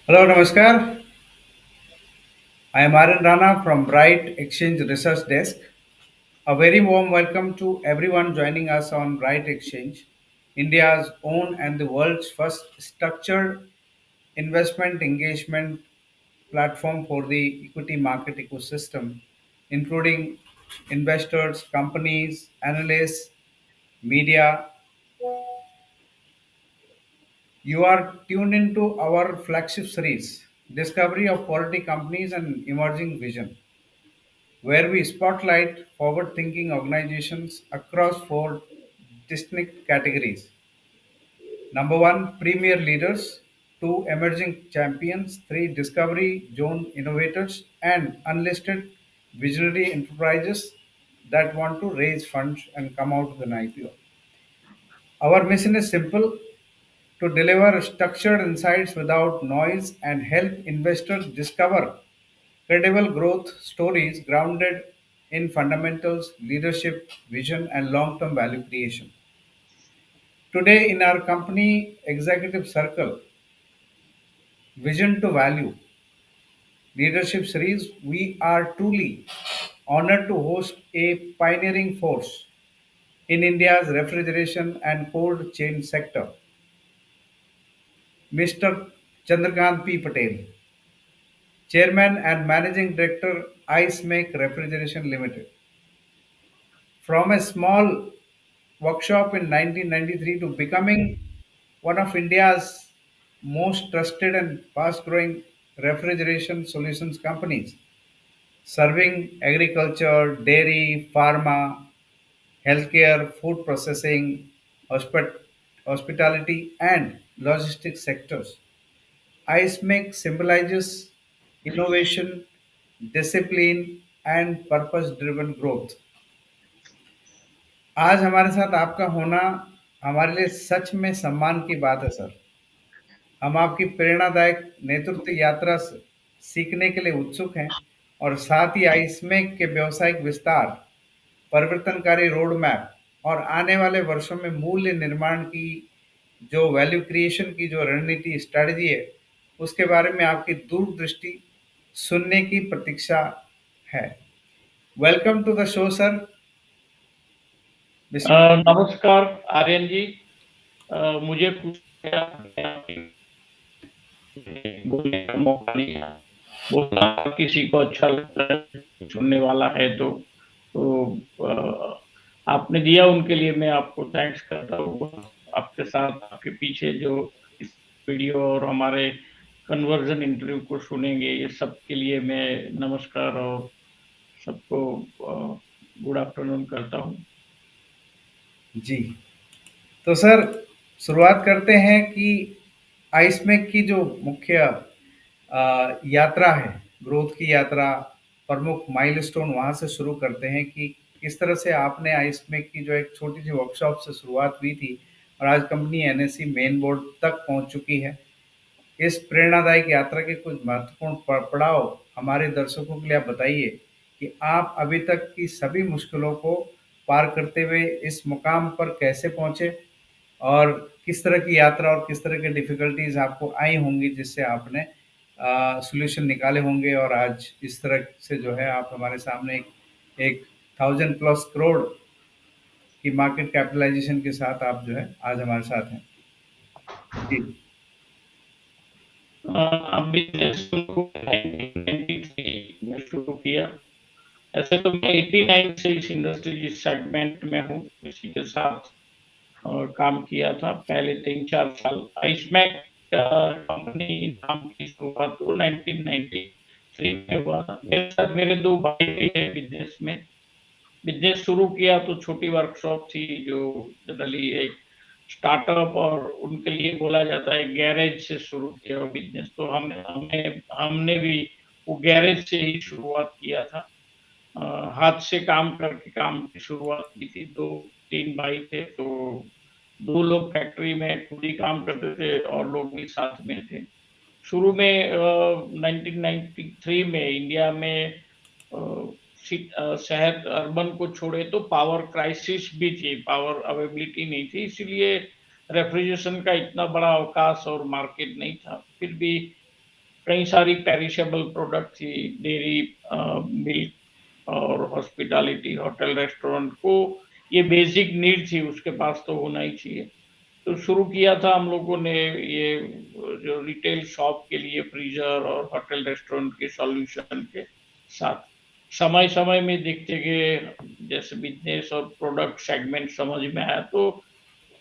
Hello, Namaskar. I am Aryan Rana from Bright Exchange Research Desk. A very warm welcome to everyone joining us on Bright Exchange, India's own and the world's first structured investment engagement platform for the equity market ecosystem, including investors, companies, analysts, media. You are tuned into our flagship series, Discovery of Quality Companies and Emerging Vision, where we spotlight forward thinking organizations across four distinct categories. Number one, premier leaders; two, emerging champions; three, discovery zone innovators; and unlisted visionary enterprises that want to raise funds and come out with an IPO. Our mission is simple: to deliver structured insights without noise and help investors discover credible growth stories grounded in fundamentals, leadership, vision, and long term value creation. Today, in our company executive circle, Vision to Value Leadership Series, we are truly honored to host a pioneering force in India's refrigeration and cold chain sector, Mr. Chandrakant P. Patel, Chairman and Managing Director, IceMake Refrigeration Limited. From a small workshop in 1993 to becoming one of India's most trusted and fast growing refrigeration solutions companies, serving agriculture, dairy, pharma, healthcare, food processing, hospitality, and logistics sectors. IceMake symbolizes innovation, discipline, and purpose driven growth. आज हमारे साथ आपका होना हमारे लिए सच में सम्मान की बात है सर। हम आपकी प्रेरणादायक नेतृत्व यात्रा से सीखने के लिए उत्सुक हैं और साथ ही आइसमेक के व्यावसायिक विस्तार, परिवर्तनकारी रोड मैप और आने वाले वर्षों में मूल्य निर्माण की जो वैल्यू क्रिएशन की जो रणनीति स्ट्रेटजी है, उसके बारे में आपकी दूरदृष्टि सुनने की प्रतीक्षा है। Welcome to the show sir. नमस्कार आर्यन जी। मुझे खुशी है आपने बोलने का मौका दिया। बोलना किसी को अच्छा लगता है, सुनने वाला है तो आपने दिया, उनके लिए मैं आपको थैंक्स करता हूँ। आपके साथ आपके पीछे जो इस वीडियो और हमारे कन्वर्जन इंटरव्यू को सुनेंगे, ये सबके लिए मैं नमस्कार और सबको गुड आफ्टरनून करता हूँ। जी, तो सर शुरुआत करते हैं कि आइसमेक की जो मुख्य यात्रा है, ग्रोथ की यात्रा, प्रमुख माइलस्टोन वहाँ से शुरू करते हैं कि किस तरह से आपने आइसमेक की जो एक छोटी सी वर्कशॉप से शुरुआत हुई थी और आज कंपनी एनएससी मेन बोर्ड तक पहुँच चुकी है। इस प्रेरणादायक यात्रा के कुछ महत्वपूर्ण पड़ाव हमारे दर्शकों के लिए आप बताइए कि आप अभी तक की सभी मुश्किलों को पार करते हुए इस मुकाम पर कैसे पहुँचे और किस तरह की यात्रा और किस तरह की डिफ़िकल्टीज़ आपको आई होंगी जिससे आपने सॉल्यूशन निकाले होंगे और आज इस तरह से जो है आप हमारे सामने एक एक 1000 प्लस करोड़ की मार्केट कैपिटलाइज़ेशन के साथ आप जो है आज हमारे साथ हैं। जी। बिजनेस शुरू 1993 में शुरू किया। ऐसे तो मैं 89 से इस इंडस्ट्री इस सेगमेंट में हूँ, इसी के साथ काम किया था पहले 3-4 साल। आइसमैक कंपनी नाम की शुरुआत तो 1993 में हुआ था। मेरे साथ मेरे 2 भाई भी हैं बिजनेस में। बिजनेस शुरू किया तो छोटी वर्कशॉप थी, जो जनरली एक स्टार्टअप और उनके लिए बोला जाता है गैरेज से शुरू किया बिजनेस। तो हमने हमने भी वो गैरेज से ही शुरुआत किया था। हाथ से काम करके काम की शुरुआत की थी। 2-3 भाई थे, तो 2 लोग फैक्ट्री में खुद ही काम करते थे और लोग भी साथ में थे। शुरू में 1993 में इंडिया में शहर अर्बन को छोड़े तो पावर क्राइसिस भी थी, पावर अवेलेबिलिटी नहीं थी, इसीलिए रेफ्रिजरेशन का इतना बड़ा अवकाश और मार्केट नहीं था। फिर भी कई सारी पेरिशेबल प्रोडक्ट थी, डेयरी, मिल्क और हॉस्पिटैलिटी, होटल, रेस्टोरेंट को ये बेसिक नीड थी, उसके पास तो होना ही चाहिए। तो शुरू किया था हम लोगों ने ये जो रिटेल शॉप के लिए फ्रीजर और होटल रेस्टोरेंट के सॉल्यूशन के साथ। समय-समय में देखते गए, जैसे बिज़नेस और प्रोडक्ट सेगमेंट समझ में आया, तो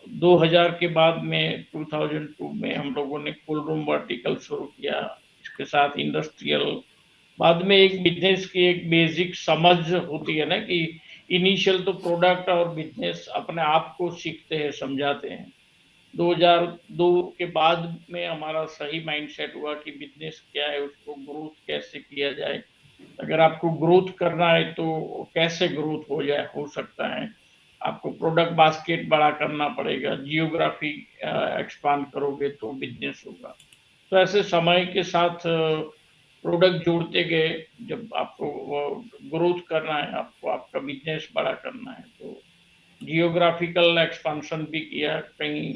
2000 के बाद में 2002 में हम लोगों ने कोल्ड रूम वर्टिकल शुरू किया। इसके साथ इंडस्ट्रियल, बाद में एक बिज़नेस की एक बेसिक समझ होती है ना कि इनिशियल तो प्रोडक्ट और बिज़नेस अपने आप को सीखते हैं, समझाते हैं। 2002 के बाद में हमारा सही माइंडसेट हुआ कि बिज़नेस क्या है, उसको ग्रोथ कैसे किया जाए। अगर आपको ग्रोथ करना है तो कैसे ग्रोथ हो सकता है। आपको प्रोडक्ट बास्केट बड़ा करना पड़ेगा, जियोग्राफी एक्सपांड करोगे तो बिज़नेस होगा। तो ऐसे समय के साथ प्रोडक्ट जोड़ते गए, जब आपको ग्रोथ करना है, आपको आपका बिज़नेस बड़ा करना है, तो जियोग्राफिकल एक्सपांशन भी किया। कहीं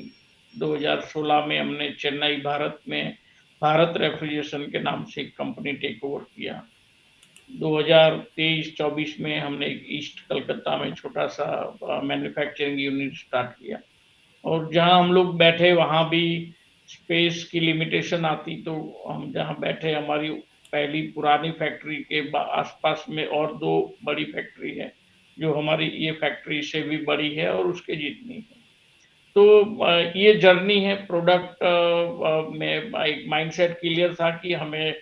2016 में हमने चेन्नई, भारत में भारत रेफ्रिजरेशन के नाम से एक कंपनी टेक ओवर किया। 2023-24 में हमने एक ईस्ट कलकत्ता में छोटा-सा मैन्युफैक्चरिंग यूनिट स्टार्ट किया, और जहाँ हम लोग बैठे वहाँ भी स्पेस की लिमिटेशन आती, तो हम जहाँ बैठे, हमारी पहली पुरानी फैक्ट्री के आसपास में और 2 बड़ी फैक्ट्री है, जो हमारी ये फैक्ट्री से भी बड़ी है और उसके जितनी है। तो ये जर्नी है प्रोडक्ट में। एक माइंडसेट क्लियर था कि हमें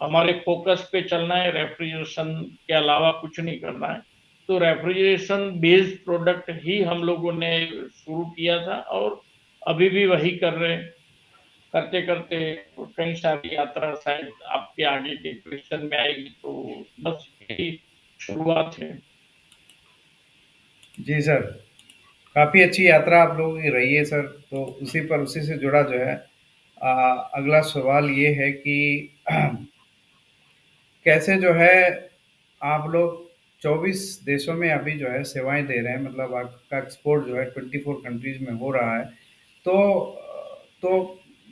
हमारे फोकस पे चलना है, रेफ्रिजरेशन के अलावा कुछ नहीं करना है। तो रेफ्रिजरेशन बेस्ड प्रोडक्ट ही हम लोगों ने शुरू किया था, और अभी भी वही कर रहे हैं। करते-करते कई सारी यात्रा शायद आपके आगे के क्वेश्चन में आएगी, तो बस यही शुरुआत है। जी सर, काफ़ी अच्छी यात्रा आप लोगों की रही है सर। तो उसी से जुड़ा जो है अगला सवाल ये है कि कैसे जो है आप लोग 24 देशों में अभी जो है सेवाएं दे रहे हैं, मतलब आपका एक्सपोर्ट जो है 24 कंट्रीज में हो रहा है। तो तो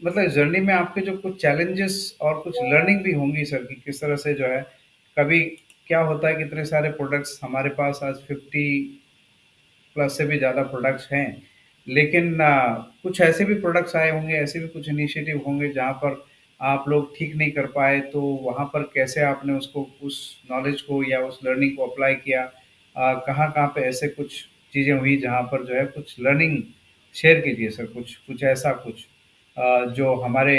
मतलब जर्नी में आपके जो कुछ चैलेंजेस और कुछ लर्निंग भी होंगी सर, कि किस तरह से जो है कभी क्या होता है कि इतने सारे प्रोडक्ट्स हमारे पास आज 50 प्लस से भी ज़्यादा प्रोडक्ट्स हैं। लेकिन कुछ ऐसे भी प्रोडक्ट्स आए होंगे, ऐसे भी कुछ इनिशिएटिव होंगे जहाँ पर आप लोग ठीक नहीं कर पाए, तो वहाँ पर कैसे आपने उसको उस नॉलेज को या उस लर्निंग को अप्लाई किया? कहाँ-कहाँ पे ऐसे कुछ चीज़ें हुई जहाँ पर जो है कुछ लर्निंग शेयर कीजिए सर, कुछ कुछ ऐसा कुछ जो हमारे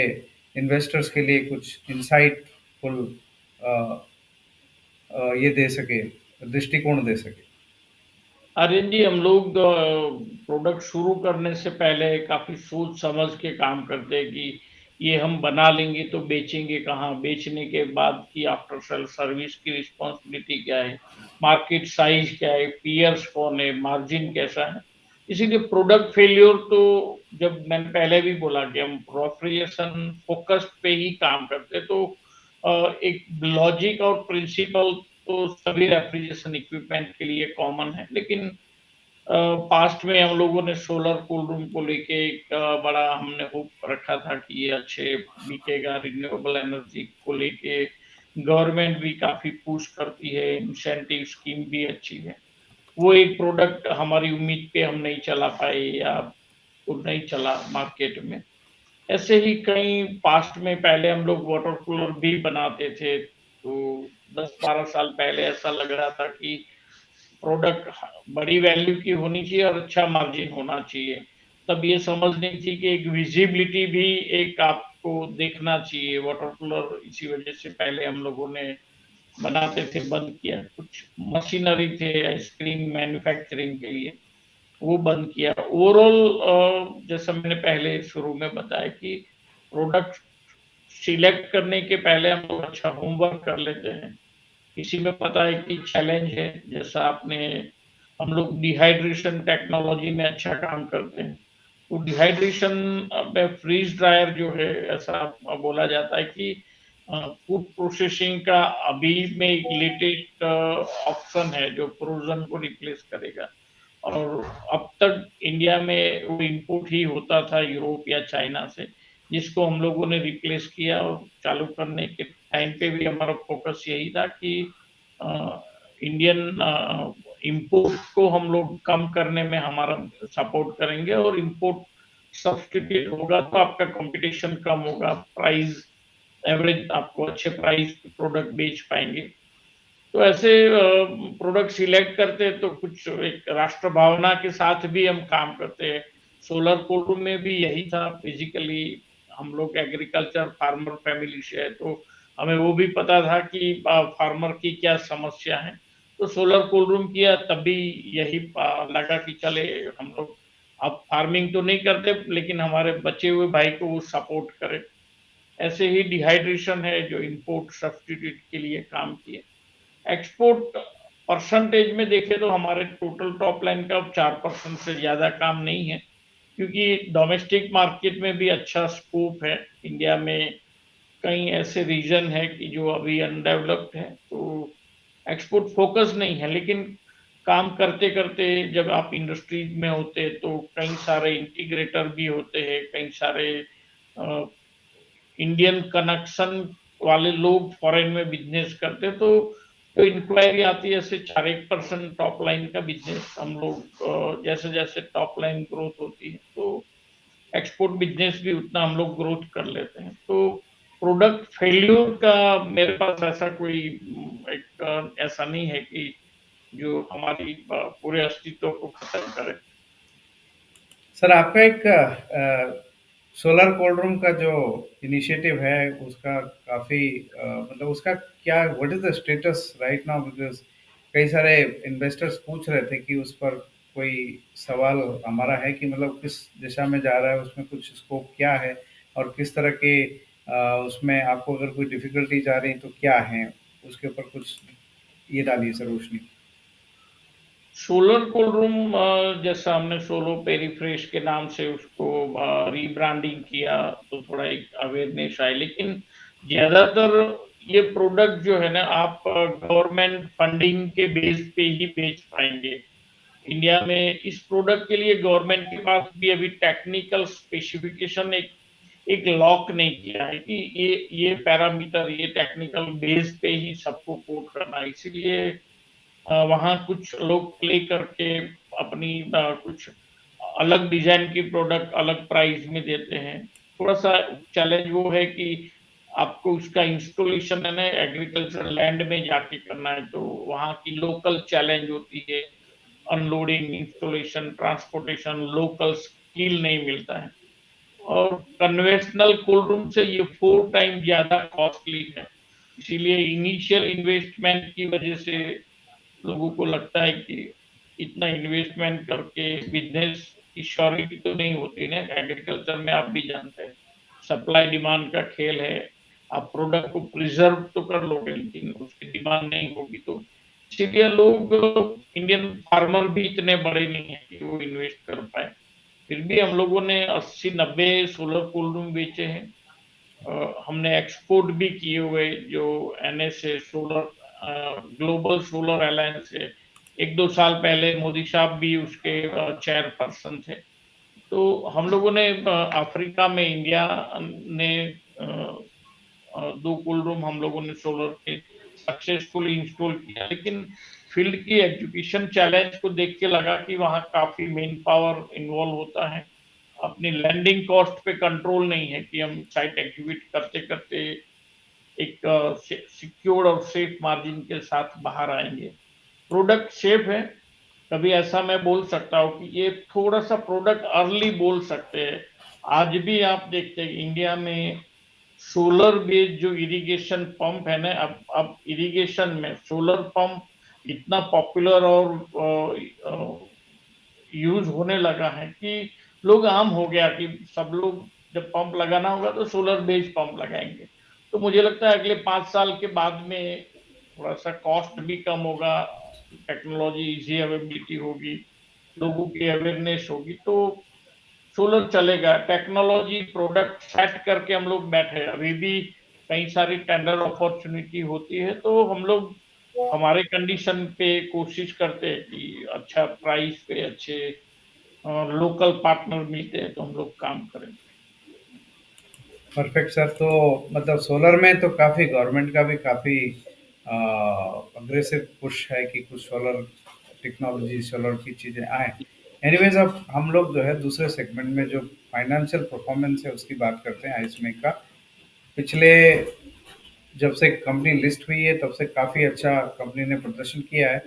इन्वेस्टर्स के लिए कुछ इनसाइटफुल अ ये दे सके, दृष्टिकोण दे सके। आर्यन जी, हम लोग प्रोडक्ट शुरू करने से पहले काफ़ी सोच समझ के काम करते हैं कि ये हम बना लेंगे तो बेचेंगे कहाँ? बेचने के बाद की आफ्टर सेल सर्विस की रिस्पॉन्सिबिलिटी क्या है? मार्केट साइज़ क्या है? पीयर्स कौन है? मार्जिन कैसा है? इसीलिए प्रोडक्ट फेल्योर तो, जब मैंने पहले भी बोला कि हम रेफ्रिजरेशन फ़ोकस्ड पे ही काम करते हैं, तो एक लॉजिक और प्रिंसिपल तो सभी रेफ्रिजरेशन इक्विपमेंट के लिए कॉमन है, लेकिन पास्ट में हम लोगों ने सोलर कोल्ड रूम को लेके एक बड़ा हमने होप रखा था कि ये अच्छे बिकेगा। रिन्यूएबल एनर्जी को लेके गवर्नमेंट भी काफ़ी पुश करती है, इंसेंटिव स्कीम भी अच्छी है। वो एक प्रोडक्ट हमारी उम्मीद पे हम नहीं चला पाए, या वो नहीं चला मार्केट में। ऐसे ही कई पास्ट में पहले हम लोग वाटर कूलर भी बनाते थे, तो 10-12 साल पहले ऐसा लग रहा था कि प्रोडक्ट बड़ी वैल्यू की होनी चाहिए और अच्छा मार्जिन होना चाहिए। तब ये समझनी थी कि एक विजिबिलिटी भी एक आपको देखना चाहिए। वाटर कूलर इसी वजह से पहले हम लोगों ने बनाते थे, बंद किया। कुछ मशीनरी थे आइसक्रीम मैन्युफैक्चरिंग के लिए, वो बंद किया। ओवरऑल जैसा मैंने पहले शुरू में बताया कि प्रोडक्ट सिलेक्ट करने के पहले हम लोग अच्छा होमवर्क कर लेते हैं। किसी में पता है कि चैलेंज है, जैसा आपने, हम लोग डिहाइड्रेशन टेक्नोलॉजी में अच्छा काम करते हैं। तो डिहाइड्रेशन में फ्रीज ड्रायर जो है, ऐसा बोला जाता है कि फूड प्रोसेसिंग का अभी में एक लेटेस्ट ऑप्शन है जो फ्रोजन को रिप्लेस करेगा। और अब तक इंडिया में वो इम्पोर्ट ही होता था यूरोप या चाइना से। जिसको हम लोगों ने रिप्लेस किया, और चालू करने के टाइम पे भी हमारा फोकस यही था कि इंडियन इंपोर्ट को हम लोग कम करने में हमारा सपोर्ट करेंगे, और इंपोर्ट सब्स्टिट्यूट होगा तो आपका कंपटीशन कम होगा, प्राइस एवरेज आपको अच्छे प्राइस पे प्रोडक्ट बेच पाएंगे। तो ऐसे प्रोडक्ट सिलेक्ट करते हैं तो कुछ एक राष्ट्र भावना के साथ भी हम काम करते हैं। सोलर कोल्ड रूम में भी यही था बेसिकली। हम लोग एग्रीकल्चर फार्मर फैमिली से है, तो हमें वो भी पता था कि फार्मर की क्या समस्या है। तो सोलर कोल्ड रूम किया, तभी यही लगा कि चले हम लोग अब फार्मिंग तो नहीं करते, लेकिन हमारे बचे हुए भाई को वो सपोर्ट करें। ऐसे ही डिहाइड्रेशन है जो इंपोर्ट सब्स्टिट्यूट के लिए काम किए। एक्सपोर्ट परसेंटेज में देखें तो हमारे टोटल टॉप लाइन का 4% से ज्यादा काम नहीं है, क्योंकि डोमेस्टिक मार्केट में भी अच्छा स्कोप है। इंडिया में कई ऐसे रीजन है कि जो अभी अनडेवलप्ड है, तो एक्सपोर्ट फोकस नहीं है। लेकिन काम करते करते जब आप इंडस्ट्रीज में होते हैं तो कई सारे इंटीग्रेटर भी होते हैं, कई सारे इंडियन कनेक्शन वाले लोग फॉरेन में बिजनेस करते हैं, तो इंक्वायरी आती है। ऐसे 4-1% टॉप लाइन का बिजनेस हम लोग जैसे जैसे टॉप लाइन ग्रोथ होती है, तो एक्सपोर्ट बिजनेस भी उतना हम लोग ग्रोथ कर लेते हैं। तो प्रोडक्ट फेल्यूर का मेरे पास ऐसा कोई एक ऐसा नहीं है कि जो हमारी पूरे अस्तित्व को खत्म करे। सर, आपका एक सोलर कोल्ड रूम का जो इनिशिएटिव है उसका काफ़ी मतलब उसका क्या, what is the status right now? Because कई सारे इन्वेस्टर्स पूछ रहे थे कि उस पर कोई सवाल हमारा है कि मतलब किस दिशा में जा रहा है, उसमें कुछ स्कोप क्या है और किस तरह के उसमें आपको अगर कोई डिफ़िकल्टीज़ आ रही हैं तो क्या हैं? उसके ऊपर कुछ ये डालिए सर रोशनी। सोलर कोल्ड रूम जैसा हमने सोलो पेरीफ्रेश के नाम से उसको रीब्रांडिंग किया, तो थोड़ा एक अवेयरनेस आए। लेकिन ज्यादातर ये प्रोडक्ट जो है ना, आप गवर्नमेंट फंडिंग के बेस पे ही बेच पाएंगे। इंडिया में इस प्रोडक्ट के लिए गवर्नमेंट के पास भी अभी टेक्निकल स्पेसिफिकेशन एक एक लॉक नहीं किया है कि ये पैरामीटर, ये टेक्निकल बेस पे ही सबको कोट करना है। इसीलिए वहां कुछ लोग प्ले करके अपनी कुछ अलग डिजाइन की प्रोडक्ट अलग प्राइस में देते हैं। थोड़ा सा चैलेंज वो है कि आपको उसका इंस्टॉलेशन है ना एग्रीकल्चर लैंड में जाके करना है, तो वहाँ की लोकल चैलेंज होती है। Unloading, installation, transportation, local skill नहीं मिलता है। और कन्वेंशनल कोल्ड रूम से ये 4 टाइम ज्यादा कॉस्टली है। इसीलिए इनिशियल इन्वेस्टमेंट की वजह से लोगों को लगता है कि इतना इन्वेस्टमेंट करके बिजनेस की श्योरिटी तो नहीं होती ना। एग्रीकल्चर में आप भी जानते हैं, सप्लाई डिमांड का खेल है। आप प्रोडक्ट को प्रिजर्व तो कर लोगे, लेकिन उसकी डिमांड नहीं होगी, तो इसीलिए लोग, इंडियन फार्मर भी इतने बड़े नहीं है कि वो इन्वेस्ट कर पाए। फिर भी हम लोगों ने 80-90 सोलर कोल्ड रूम बेचे हैं। हमने एक्सपोर्ट भी किए हुए, जो NSA solar, global solar alliance है। 1-2 साल पहले मोदी साहब भी उसके चेयरपर्सन थे। तो हम लोगों ने अफ्रीका में, इंडिया ने 2 कोल्ड रूम हम लोगों ने सोलर के सक्सेसफुली इंस्टॉल किया। लेकिन फील्ड की एजुकेशन चैलेंज को देख के लगा कि वहाँ काफी मेन पावर इन्वॉल्व होता है। अपनी लैंडिंग कॉस्ट पे कंट्रोल नहीं है कि हम साइट एग्जीक्यूट करते करते एक सिक्योर और सेफ मार्जिन के साथ बाहर आएंगे। प्रोडक्ट सेफ है। कभी ऐसा मैं बोल सकता हूँ कि ये थोड़ा सा प्रोडक्ट अर्ली बोल सकते हैं। आज भी आप देखते हैं इंडिया में सोलर बेस्ड जो इरिगेशन पंप है ना, अब इरिगेशन में सोलर पंप इतना पॉपुलर और यूज होने लगा है कि लोग आम हो गया कि सब लोग जब पंप लगाना होगा तो सोलर बेस्ड पंप लगाएंगे। तो मुझे लगता है अगले 5 साल के बाद में थोड़ा सा कॉस्ट भी कम होगा, टेक्नोलॉजी इजी अवेबिलिटी होगी, लोगों की अवेयरनेस होगी, तो सोलर चलेगा। टेक्नोलॉजी प्रोडक्ट सेट करके हम लोग बैठे, अभी भी कई सारी टेंडर अपॉर्चुनिटी होती है, तो हम लोग हमारे कंडीशन पे कोशिश करते हैं कि अच्छा प्राइस पे अच्छे लोकल पार्टनर मिलते हैं तो हम लोग काम करें। Perfect sir. तो मतलब सोलर में तो काफ़ी गवर्नमेंट का भी काफ़ी अग्रेसिव पुश है कि कुछ सोलर टेक्नोलॉजी, सोलर की चीज़ें आए। एनीवेज, अब हम लोग जो है दूसरे सेगमेंट में जो फाइनेंशियल परफॉर्मेंस है उसकी बात करते हैं आइसमेक का। पिछले जब से कंपनी लिस्ट हुई है तब से काफ़ी अच्छा कंपनी ने प्रदर्शन किया है।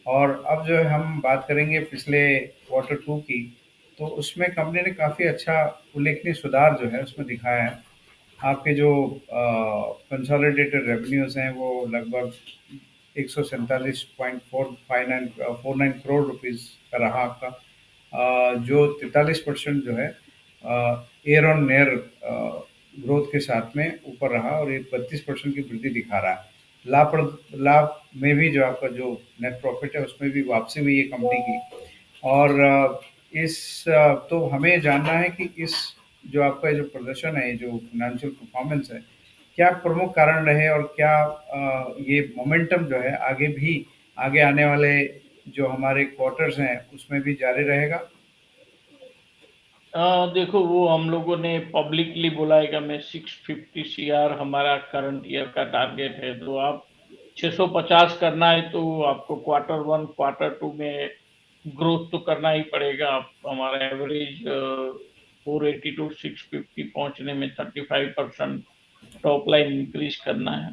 और अब जो है हम बात करेंगे पिछले क्वार्टर टू की, तो उसमें कंपनी ने काफ़ी अच्छा उल्लेखनीय सुधार जो है उसमें दिखाया है। आपके जो कंसोलिडेटेड रेवेन्यूज हैं वो लगभग 147.459 करोड़ रुपीस का रहा आपका, जो 43% जो है ईयर ऑन ईयर ग्रोथ के साथ में ऊपर रहा, और ये 32% की वृद्धि दिखा रहा है। लाभ में भी जो आपका जो नेट प्रॉफिट है उसमें भी वापसी हुई है कंपनी की। और तो हमें जानना है कि इस जो आपका जो प्रदर्शन है, जो फाइनेंशियल परफॉर्मेंस है, क्या प्रमुख कारण रहे, और क्या ये मोमेंटम जो है आगे भी, आगे आने वाले जो हमारे क्वार्टर्स हैं उसमें भी जारी रहेगा? देखो, वो हम लोगों ने पब्लिकली बोला है कि मैं 650 सीआर हमारा करंट ईयर का टारगेट है। तो आप 650 करना है तो आपको क्वार्टर वन क्वार्टर टू में ग्रोथ तो करना ही पड़ेगा। आप हमारा एवरेज 480 टू 650 पहुंचने में 35% टॉप लाइन इंक्रीज करना है।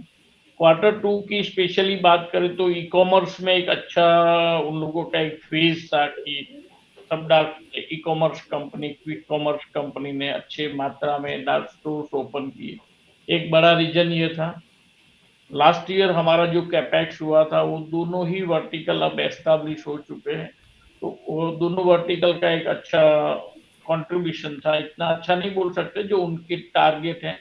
क्वार्टर टू की स्पेशली बात करें तो ई कॉमर्स में एक अच्छा उन लोगों का एक फेज था कि सब dark e commerce company, quick commerce company ने अच्छे मात्रा में डार्क स्टोर्स ओपन किए। एक बड़ा रीजन ये था। लास्ट ईयर हमारा जो कैपेक्स हुआ था वो दोनों ही वर्टिकल अब एस्टाब्लिश हो चुके हैं। तो वो दोनों वर्टिकल का एक अच्छा कंट्रीब्यूशन था। इतना अच्छा नहीं बोल सकते जो उनके टारगेट है,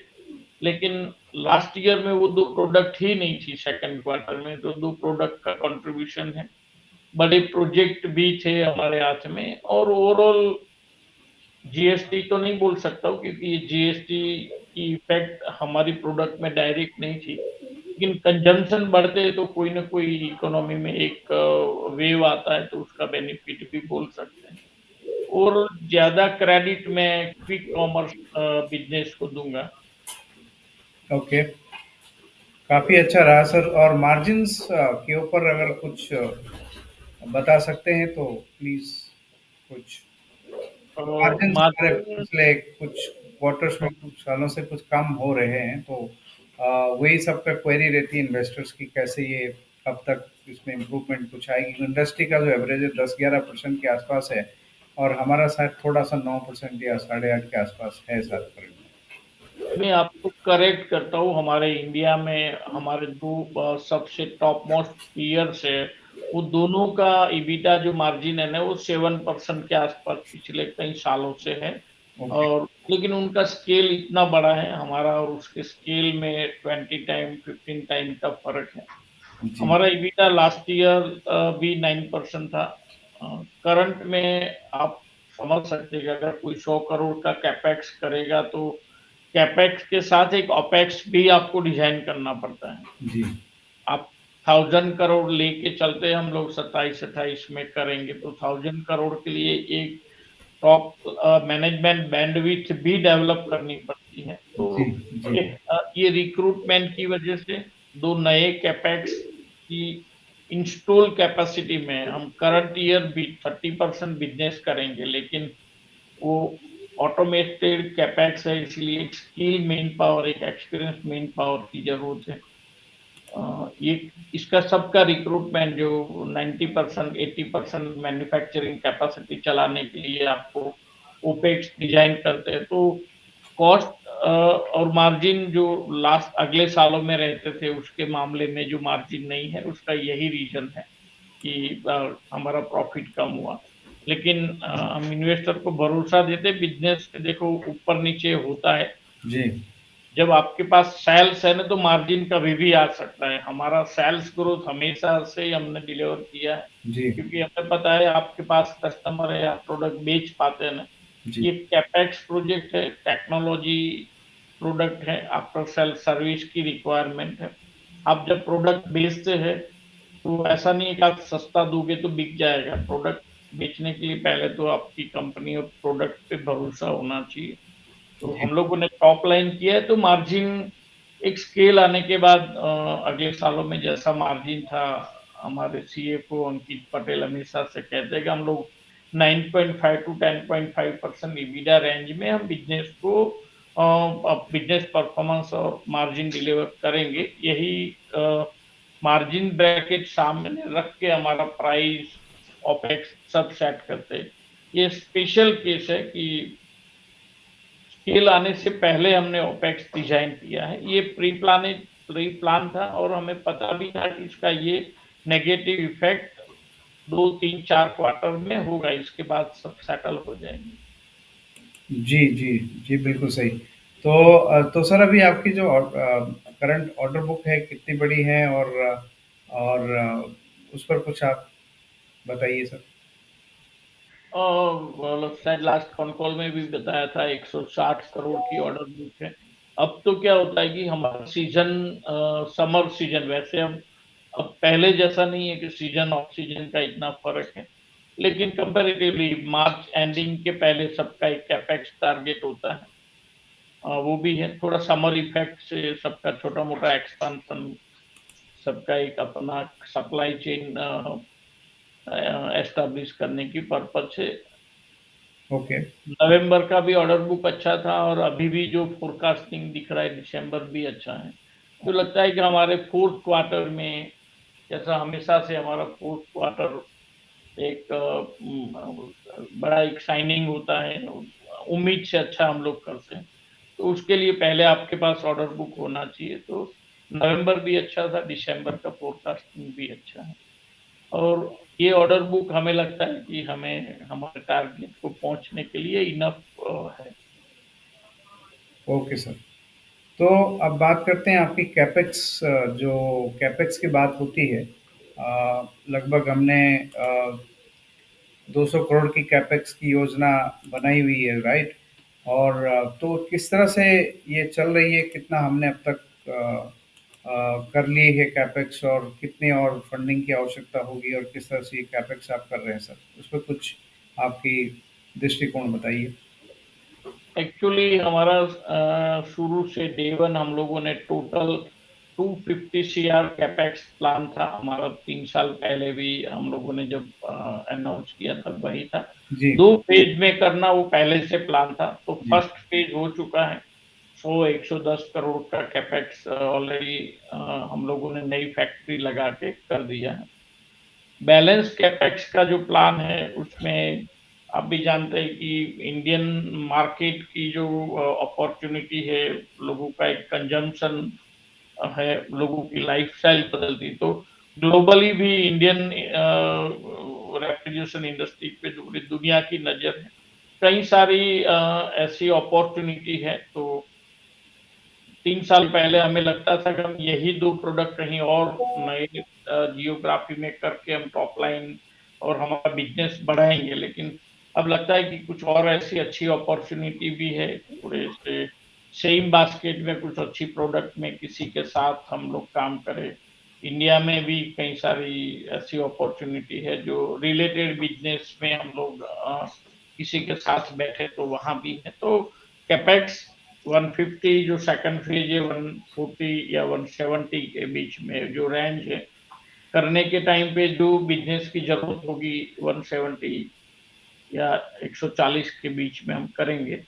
लेकिन लास्ट ईयर में वो दो प्रोडक्ट ही नहीं थी सेकंड क्वार्टर में, तो दो प्रोडक्ट का कंट्रीब्यूशन है। बड़े प्रोजेक्ट भी थे हमारे हाथ में, और ओवरऑल जीएसटी तो नहीं बोल सकता हूँ क्योंकि ये जीएसटी की इफेक्ट हमारी प्रोडक्ट में डायरेक्ट नहीं थी, लेकिन कंजम्पशन बढ़ते तो कोई ना कोई इकोनॉमी में एक वेव आता है, तो उसका बेनिफिट भी बोल सकते हैं। और ज्यादा क्रेडिट मैं क्विक कॉमर्स बिजनेस को दूंगा। ओके, काफ़ी अच्छा रहा सर। और मार्जिन्स के ऊपर अगर कुछ बता सकते हैं तो प्लीज़। कुछ मार्जिन्स हमारे मार्जिन पिछले कुछ क्वार्टर्स में, कुछ सालों से कुछ कम हो रहे हैं, तो वही सब पे क्वेरी रहती है इन्वेस्टर्स की, कैसे ये कब तक इसमें इम्प्रूवमेंट कुछ आएगी। इंडस्ट्री का जो एवरेज है 10-11% के आसपास है, और हमारा शायद थोड़ा सा 9% या 8.5 के आसपास है सर करंट मैं आपको करेक्ट करता हूँ। हमारे इंडिया में हमारे दो सबसे टॉप मोस्ट पीयर्स है, वो दोनों का ईबिटा जो मार्जिन है ना वो 7% के आसपास पिछले कई सालों से है। में। ओके। और लेकिन उनका स्केल इतना बड़ा है, हमारा और उसके स्केल में 20 टाइम 15 टाइम का फर्क है। जी। हमारा ईबिटा लास्ट ईयर भी 9% था। करंट में आप समझ सकते हैं कि अगर कोई 100 करोड़ का कैपेक्स करेगा तो कैपेक्स के साथ एक ओपेक्स भी आपको डिजाइन करना पड़ता है। जी। आप 1000 करोड़ लेके चलते हैं हम लोग 27-28 में करेंगे, तो 1000 करोड़ के लिए एक टॉप मैनेजमेंट बैंडविड्थ भी डेवलप करनी पड़ती है। तो जी। जी। ये रिक्रूटमेंट की वजह से दो नए कैपेक्स की इंस्टॉल कैपेसिटी में हम करंट ईयर भी 30% बिजनेस करेंगे, लेकिन वो ऑटोमेटेड कैपेक्स है, इसलिए एक स्किल मेन पावर, एक एक्सपीरियंस मेन पावर की जरूरत है। ये इसका सबका रिक्रूटमेंट जो 90% 80% मैन्युफैक्चरिंग कैपेसिटी चलाने के लिए आपको ओपेक्स डिजाइन करते हैं। तो कॉस्ट और मार्जिन जो लास्ट अगले सालों में रहते थे उसके मामले में जो मार्जिन नहीं है, उसका यही रीजन है कि हमारा प्रॉफिट कम हुआ। लेकिन हम इन्वेस्टर को भरोसा देते, बिजनेस देखो ऊपर नीचे होता है। जी। जब आपके पास सेल्स है ना तो मार्जिन कभी भी आ सकता है। हमारा सेल्स ग्रोथ हमेशा से ही हमने डिलीवर किया है, जी। क्योंकि हमें पता है आपके पास कस्टमर है, आप प्रोडक्ट बेच पाते हैं ना। जी। ये कैपेक्स प्रोजेक्ट है, टेक्नोलॉजी प्रोडक्ट है, आफ्टर सेल सर्विस की रिक्वायरमेंट है। आप जब प्रोडक्ट बेचते हैं तो ऐसा नहीं है कि आप सस्ता दोगे तो बिक जाएगा। प्रोडक्ट बेचने के लिए पहले तो आपकी कंपनी और प्रोडक्ट पे भरोसा होना चाहिए। तो जी, हम लोगों ने टॉप लाइन किया है, तो मार्जिन एक स्केल आने के बाद अगले सालों में जैसा मार्जिन था, हमारे सीएफओ अंकित पटेल हमेशा से कहते हैं कि हम लोग 9.5 टू 10.5% EBITDA रेंज में हम बिजनेस को बिजनेस परफॉर्मेंस और मार्जिन डिलीवर करेंगे। यही मार्जिन ब्रैकेट सामने रख के हमारा प्राइस, ओपेक्स सब सेट करते हैं। ये स्पेशल केस है कि स्केल आने से पहले हमने ओपेक्स डिजाइन किया है। ये प्री प्लान था और हमें पता भी था कि इसका ये नेगेटिव इफेक्ट 2, 3, 4 क्वार्टर में होगा, इसके बाद सब सेटल हो जाएंगे। जी, जी, जी, बिल्कुल सही। तो तो सर अभी आपकी जो करंट ऑर्डर बुक है कितनी बड़ी है और उस पर कुछ आप बताइए सर? मतलब शायद लास्ट कॉन कॉल में भी बताया था 160 करोड़ की ऑर्डर बुक है। अब तो क्या होता है कि हमारा सीजन समर सीजन, वैसे हम अब पहले जैसा नहीं है कि सीजन ऑफ सीजन का इतना फर्क है, लेकिन कंपैरेटिवली मार्च एंडिंग के पहले सबका एक कैपेक्स टारगेट होता है। वो भी है थोड़ा समर इफेक्ट से सबका छोटा मोटा एक्सपेंशन, सबका एक अपना सप्लाई चेन एस्टेब्लिश करने की पर्पज से ओके, नवंबर का भी ऑर्डर बुक अच्छा था और अभी भी जो फोरकास्टिंग दिख रहा है दिसंबर भी अच्छा है। तो लगता है कि हमारे फोर्थ क्वार्टर में, जैसा हमेशा से हमारा फोर्थ क्वार्टर एक बड़ा एक शाइनिंग होता है, उम्मीद से अच्छा हम लोग करते हैं। तो उसके लिए पहले आपके पास ऑर्डर बुक होना चाहिए। तो नवंबर भी अच्छा था, दिसंबर का फोरकास्टिंग भी अच्छा है और ये ऑर्डर बुक हमें लगता है कि हमें हमारे टारगेट को पहुंचने के लिए इनफ है। Okay sir. तो अब बात करते हैं आपकी कैपेक्स। जो कैपेक्स की बात होती है, लगभग हमने 200 करोड़ की कैपेक्स की योजना बनाई हुई है, राइट? और तो किस तरह से ये चल रही है, कितना हमने अब तक कर लिए है कैपेक्स, और कितनी और फंडिंग की आवश्यकता होगी, और किस तरह से ये कैपेक्स आप कर रहे हैं सर? उस पर कुछ आपकी दृष्टिकोण बताइए। एक्चुअली हमारा शुरू से डे वन हम लोगों ने टोटल 250 सीआर कैपेक्स प्लान था हमारा। 3 साल पहले भी हम लोगों ने जब अनाउंस किया था वही था। जी, 2 फेज में करना वो पहले से प्लान था। तो जी, फर्स्ट फेज हो चुका है। 110 करोड़ का कैपेक्स ऑलरेडी हम लोगों ने नई फैक्ट्री लगा के कर दिया है। बैलेंस कैपेक्स का जो प्लान है उसमें आप भी जानते हैं कि इंडियन मार्केट की जो अपॉर्चुनिटी है, लोगों का एक कंजम्पशन है, लोगों की लाइफस्टाइल बदलती, तो ग्लोबली भी इंडियन रेफ्रिजरेशन इंडस्ट्री पे पूरी दुनिया की नजर है। कई सारी ऐसी अपॉर्चुनिटी है। तो 3 साल पहले हमें लगता था कि हम यही दो प्रोडक्ट कहीं और नए जियोग्राफी में करके हम टॉप लाइन और हमारा बिजनेस बढ़ाएंगे, लेकिन अब लगता है कि कुछ और ऐसी अच्छी अपॉर्चुनिटी भी है। थोड़े से सेम बास्केट में कुछ अच्छी प्रोडक्ट में किसी के साथ हम लोग काम करें। इंडिया में भी कई सारी ऐसी अपॉर्चुनिटी है जो रिलेटेड बिजनेस में हम लोग किसी के साथ बैठे तो वहां भी है। तो कैपेक्स 150 जो सेकंड फेज है, 140 या 170 के बीच में जो रेंज है, करने के टाइम पे जो बिजनेस की जरूरत होगी 170 या 140 के बीच में हम करेंगे।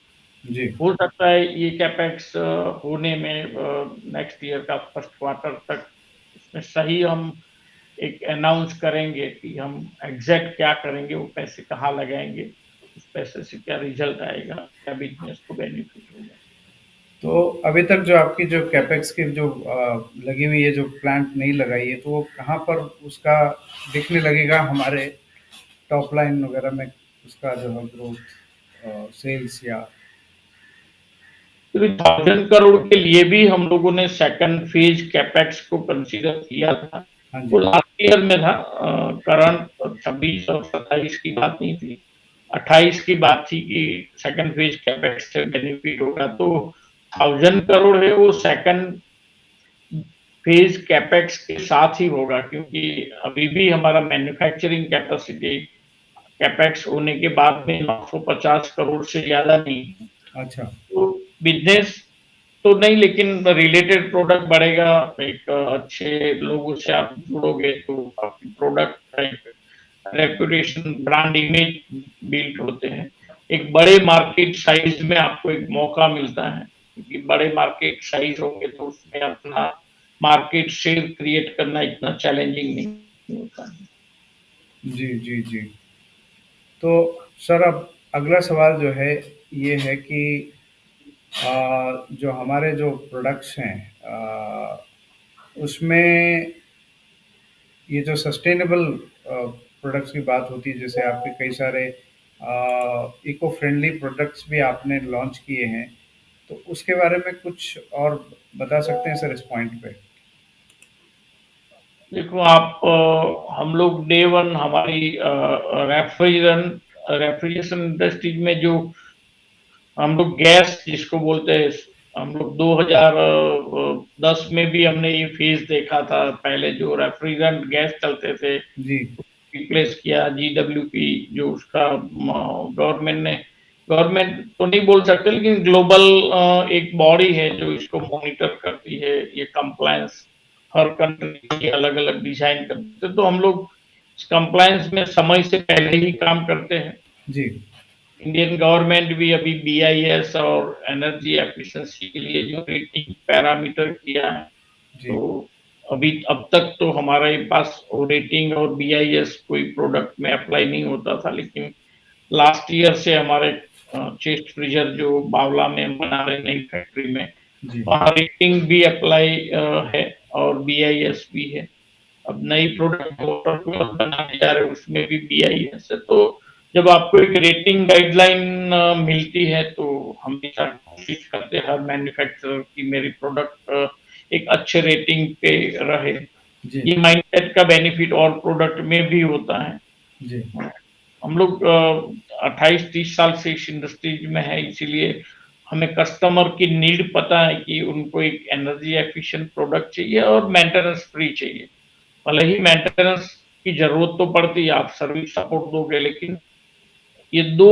जी, हो सकता है ये कैपेक्स होने में नेक्स्ट ईयर का फर्स्ट क्वार्टर तक इसमें सही हम एक अनाउंस करेंगे कि हम एग्जैक्ट क्या करेंगे, वो पैसे कहाँ लगाएंगे, उस पैसे से क्या रिजल्ट आएगा, क्या बिजनेस को बेनिफिट होगा। तो अभी तक जो आपकी जो कैपेक्स की जो लगी हुई है, जो प्लांट नहीं लगाई है, तो वो कहाँ पर उसका दिखने लगेगा हमारे टॉप लाइन वगैरह में, उसका जो है ग्रोथ, सेल्स या? 1000 करोड़ के लिए भी हम लोगों ने सेकंड फेज कैपेक्स को कंसीडर किया था। हाँ वो जी। लास्ट ईयर में था। करंट 26 और 27 की बात नहीं थी, 28 की बात थी कि सेकंड फेज कैपेक्स से बेनिफिट होगा। तो 1000 करोड़ है वो सेकंड फेज कैपेक्स के साथ ही होगा, क्योंकि अभी भी हमारा मैन्युफैक्चरिंग कैपेसिटी कैपेक्स होने के बाद में 950 करोड़ से ज्यादा नहीं है। अच्छा। बिज़नेस तो नहीं, लेकिन रिलेटेड प्रोडक्ट बढ़ेगा। एक अच्छे लोगों से आप जुड़ोगे तो आपकी प्रोडक्ट का एक रेपुटेशन, ब्रांड इमेज बिल्ड होते हैं। एक बड़े मार्केट साइज़ में आपको एक मौका मिलता है, क्योंकि बड़े मार्केट साइज़ होंगे तो उसमें अपना मार्केट शेयर क्रिएट करना इतना चैलेंजिंग नहीं होता है। जी, जी, जी। तो सर अब अगला सवाल जो है ये है कि जो हमारे जो प्रोडक्ट्स हैं उसमें ये जो सस्टेनेबल प्रोडक्ट्स की बात होती है जैसे आपके कई सारे इको फ्रेंडली प्रोडक्ट्स भी आपने लॉन्च किए हैं तो उसके बारे में कुछ और बता सकते हैं सर इस पॉइंट पे? देखो आप, हम लोग डे 1 हमारी रेफ्रिजरेशन इंडस्ट्रीज में जो हम लोग गैस जिसको बोलते हैं, हम लोग 2010 में भी हमने ये फेज देखा था। पहले जो रेफ्रिजरेंट गैस चलते थे जी, रिप्लेस किया जीडब्ल्यूपी, जो उसका गवर्नमेंट ने, गवर्नमेंट तो नहीं बोल सकते लेकिन ग्लोबल एक बॉडी है जो इसको मॉनिटर करती है। ये कंप्लायंस हर कंट्री की अलग अलग डिजाइन करते हैं, तो हम लोग कंप्लायंस में समय से पहले ही काम करते हैं। जी, इंडियन गवर्नमेंट भी अभी बीआईएस और एनर्जी एफिशिएंसी के लिए जो रेटिंग पैरामीटर किया है, जी, तो अभी अब तक तो हमारे पास वो रेटिंग और बीआईएस कोई प्रोडक्ट में अप्लाई नहीं होता था, लेकिन लास्ट ईयर से हमारे चेस्ट फ्रीजर जो बावला में हम बना रहे नई फैक्ट्री में, जी, वहाँ रेटिंग भी अप्लाई है और बीआईएस भी है। अब नई प्रोडक्ट वाटर कूलर बनाने जा रहे हैं, उसमें भी बीआईएस है। तो जब आपको एक रेटिंग गाइडलाइन मिलती है, तो हमेशा कोशिश करते हैं हर मैन्युफैक्चरर की मेरी प्रोडक्ट एक अच्छे रेटिंग पे रहे। जी, ये माइंडसेट का बेनिफिट और प्रोडक्ट में भी होता है। जी, हम लोग 28-30 साल से इस इंडस्ट्रीज में है, इसीलिए हमें कस्टमर की नीड पता है कि उनको एक एनर्जी एफिशिएंट प्रोडक्ट चाहिए और मेंटेनेंस फ्री चाहिए। भले ही मेंटेनेंस की ज़रूरत तो पड़ती है, आप सर्विस सपोर्ट दोगे, लेकिन ये 2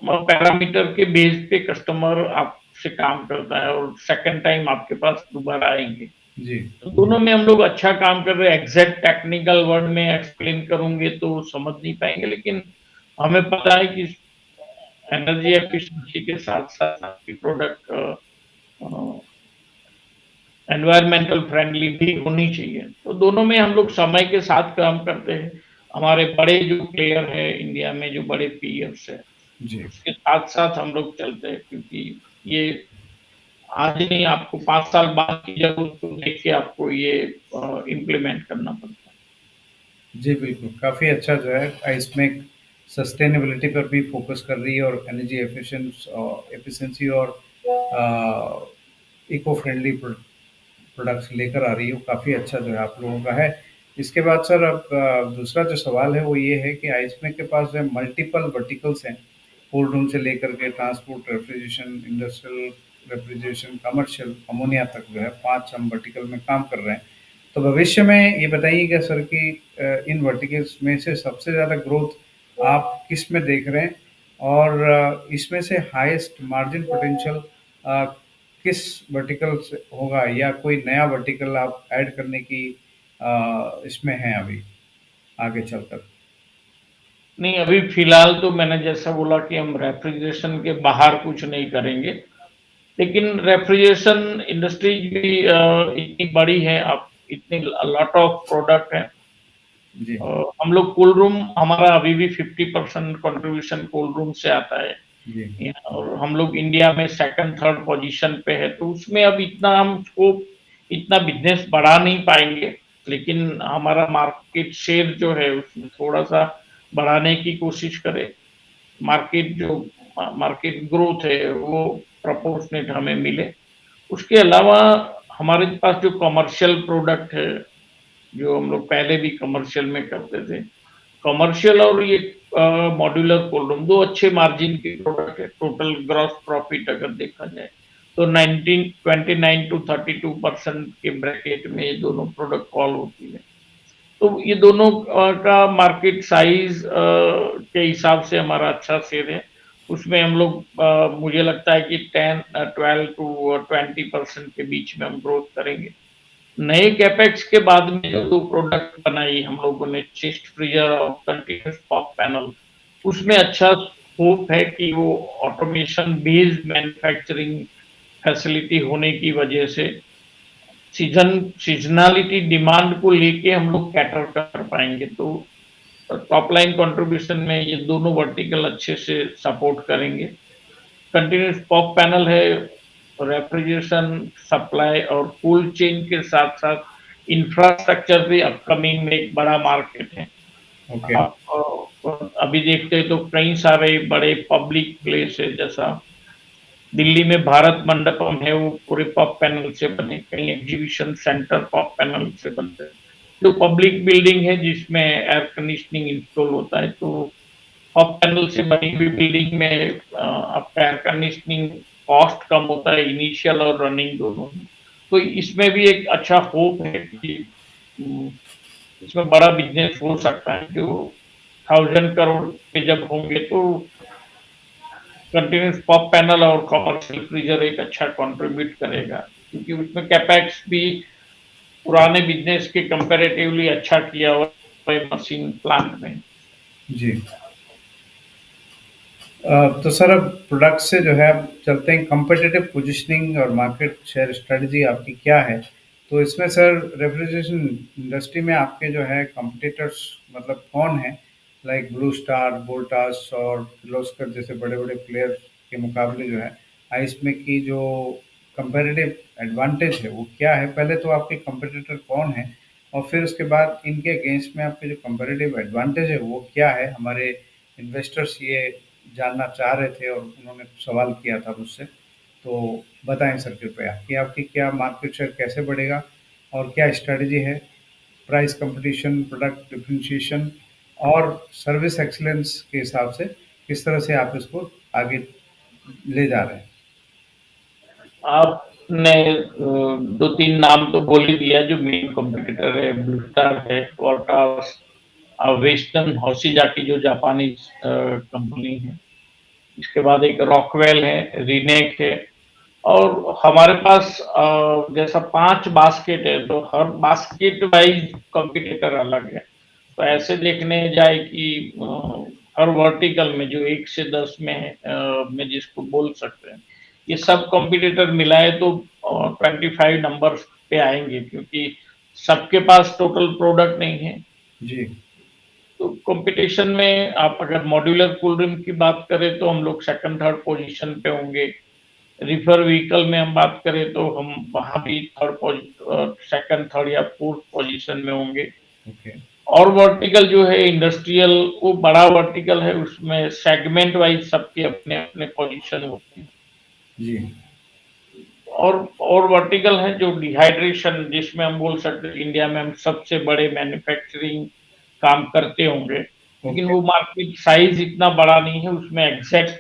पैरामीटर के बेस पे कस्टमर आपसे काम करता है और सेकंड टाइम आपके पास दोबारा आएँगे। जी, तो दोनों में हम लोग अच्छा काम कर रहे हैं। एग्ज़ैक्ट टेक्निकल वर्ड में एक्सप्लेन करूँगे तो समझ नहीं पाएँगे, लेकिन हमें पता है कि एनर्जी एफिशिएंसी के साथ-साथ आपकी प्रोडक्ट अ, एनवायरमेंटल फ्रेंडली भी होनी चाहिए। तो दोनों में हम लोग समय के साथ काम करते हैं। हमारे बड़े जो प्लेयर हैं इंडिया में, जो बड़े पीयर्स हैं, जी। उसके साथ-साथ हम लोग चलते हैं, क्योंकि ये आज नहीं, आपको 5 साल बाद की ज़रूरत को देख के आपको ये इम्प्लीमेंट करना पड़ता है। जी, बिल्कुल, काफ़ी अच्छा जो है इसमें सस्टेनेबिलिटी पर भी फ़ोकस कर रही है और एनर्जी एफिशिएंसी और इको फ्रेंडली प्रोडक्ट्स लेकर आ रही है, वो काफ़ी अच्छा जो है आप लोगों का है। इसके बाद सर अब दूसरा जो सवाल है वो ये है कि आइसमेक के पास जो है मल्टीपल वर्टिकल्स हैं, कोल्ड रूम से लेकर के transport, refrigeration, industrial refrigeration, commercial, ammonia तक जो है 5 हम वर्टिकल में काम कर रहे हैं। तो भविष्य में ये बताइएगा सर कि इन वर्टिकल्स में से सबसे ज़्यादा ग्रोथ आप किस में देख रहे हैं? और इसमें से हाईएस्ट मार्जिन पोटेंशियल अ, किस वर्टिकल से होगा या कोई नया वर्टिकल आप ऐड करने की इसमें हैं अभी आगे चलकर? नहीं, अभी फ़िलहाल तो मैंने जैसा बोला कि हम रेफ्रिजरेशन के बाहर कुछ नहीं करेंगे। लेकिन रेफ्रिजरेशन इंडस्ट्रीज भी इतनी बड़ी है, अब इतनी लॉट ऑफ प्रोडक्ट है। जी, हम लोग कूल रूम, हमारा अभी भी 50% कंट्रीब्यूशन कूल रूम से आता है। जी, और हम लोग इंडिया में सेकंड थर्ड पोजीशन पे है, तो उसमें अब इतना हम स्कोप, इतना बिजनेस बढ़ा नहीं पाएंगे। लेकिन हमारा मार्केट शेयर जो है उसमें थोड़ा सा बढ़ाने की कोशिश करें। मार्केट जो मार्केट ग्रोथ है वो प्रोपोर्शनेट हमें मिले। उसके अलावा हमारे पास जो कमर्शियल प्रोडक्ट है, जो हम लोग पहले भी कमर्शियल में करते थे, कमर्शियल और ये मॉड्यूलर कोल्ड रूम 2 अच्छे मार्जिन के प्रोडक्ट है। टोटल ग्रॉस प्रॉफिट अगर देखा जाए तो 19 29 टू 32% के ब्रैकेट में ये दोनों प्रोडक्ट फॉल होती है। तो ये दोनों का मार्केट साइज के हिसाब से हमारा अच्छा शेयर है। उसमें हम लोग मुझे लगता है कि 12 टू 20% के बीच में हम ग्रोथ करेंगे। नए कैपेक्स के बाद में जो 2 प्रोडक्ट बनाई हम लोगों ने, चिस्ट फ्रीजर और कंटीन्यूअस पॉप पैनल, उसमें अच्छा स्कोप है कि वो ऑटोमेशन बेस्ड मैन्युफैक्चरिंग फैसिलिटी होने की वजह से सीज़नैलिटी डिमांड को लेके हम लोग कैटर कर पाएँगे। तो टॉप लाइन कंट्रीब्यूशन में ये दोनों वर्टिकल अच्छे से सपोर्ट करेंगे। कंटीन्यूअस पॉप पैनल है, रेफ्रिजरेशन, सप्लाई और कोल्ड चेन के साथ-साथ इंफ्रास्ट्रक्चर भी अपकमिंग में एक बड़ा मार्केट है। ओके। आप अभी देखते हैं तो कई सारे बड़े पब्लिक प्लेस है, जैसा दिल्ली में भारत मंडपम है, वो पूरे पॉप पैनल से बने, कहीं एग्जीबिशन सेंटर पॉप पैनल से बनते हैं। जो पब्लिक बिल्डिंग है जिसमें एयर कंडीशनिंग इंस्टॉल होता है, तो पॉप पैनल से बनी हुई बिल्डिंग में आपका एयर कंडीशनिंग कॉस्ट कम होता है, इनिशियल और रनिंग दोनों में। तो इसमें भी एक अच्छा होप है कि उम, इसमें बड़ा बिज़नेस हो सकता है, जो 1000 करोड़ के जब होंगे तो कंटीन्यूअस पॉप पैनल और कमर्शियल फ्रीजर एक अच्छा कंट्रीब्यूट करेगा, क्योंकि उसमें कैपेक्स भी पुराने बिज़नेस के कंपैरेटिवली अच्छा किया हुआ है मशीन प्लांट में। जी। तो सर अब प्रोडक्ट से जो है अब चलते हैं कॉम्पिटिटिव पोजीशनिंग और मार्केट शेयर स्ट्रेटजी आपकी क्या है? तो इसमें सर रेफ्रिजरेशन इंडस्ट्री में आपके जो है कॉम्पिटिटर्स मतलब कौन हैं? लाइक ब्लू स्टार, वोल्टास और किर्लोस्कर जैसे बड़े-बड़े प्लेयर के मुकाबले जो है आइस में की जो कंपैरेटिव एडवांटेज है वो क्या है? पहले तो आपके कॉम्पिटिटर कौन हैं? और फिर उसके बाद इनके अगेंस्ट में आपके जो कंपैरेटिव एडवांटेज है वो क्या है? हमारे इन्वेस्टर्स ये जानना चाह रहे थे और उन्होंने सवाल किया था मुझसे। तो बताएँ सर कृपया कि आपकी क्या मार्केट शेयर कैसे बढ़ेगा और क्या स्ट्रैटेजी है? प्राइस कॉम्पिटिशन, प्रोडक्ट डिफरेंशिएशन और सर्विस एक्सीलेंस के हिसाब से किस तरह से आप इसको आगे ले जा रहे हैं? आपने 2-3 नाम तो बोल ही दिया जो मेन कॉम्पिटिटर है, ब्लू स्टार है, वोल्टास, वेस्टर्न होशिजाकी जो जापानीज़ कंपनी है। इसके बाद एक रॉकवेल है, रिनेक है और हमारे पास जैसा 5 बास्केट है, तो हर बास्केट वाइज़ कॉम्पिटिटर अलग है। तो ऐसे देखने जाए कि हर वर्टिकल में जो 1 से 10 में है में जिसको बोल सकते हैं, ये सब कॉम्पिटिटर मिलाए तो 25 नंबर्स पे आएँगे, क्योंकि सबके पास टोटल प्रोडक्ट नहीं है। जी। तो कॉम्पिटिशन में आप अगर मॉड्यूलर कूल रूम की बात करें तो हम लोग सेकंड, थर्ड पोज़ीशन पे होंगे। रिफर व्हीकल में हम बात करें तो हम वहाँ भी सेकंड, थर्ड या फोर्थ पोज़ीशन में होंगे। ओके। और वर्टिकल जो है इंडस्ट्रियल, वो बड़ा वर्टिकल है, उसमें सेगमेंट वाइज़ सबके अपने-अपने पोज़ीशन होते हैं। जी। और वर्टिकल है जो डिहाइड्रेशन, जिसमें हम बोल सकते हैं इंडिया में हम सबसे बड़े मैन्युफैक्चरिंग काम करते होंगे। लेकिन ओके। वो मार्केट साइज़ इतना बड़ा नहीं है, उसमें एग्ज़ैक्ट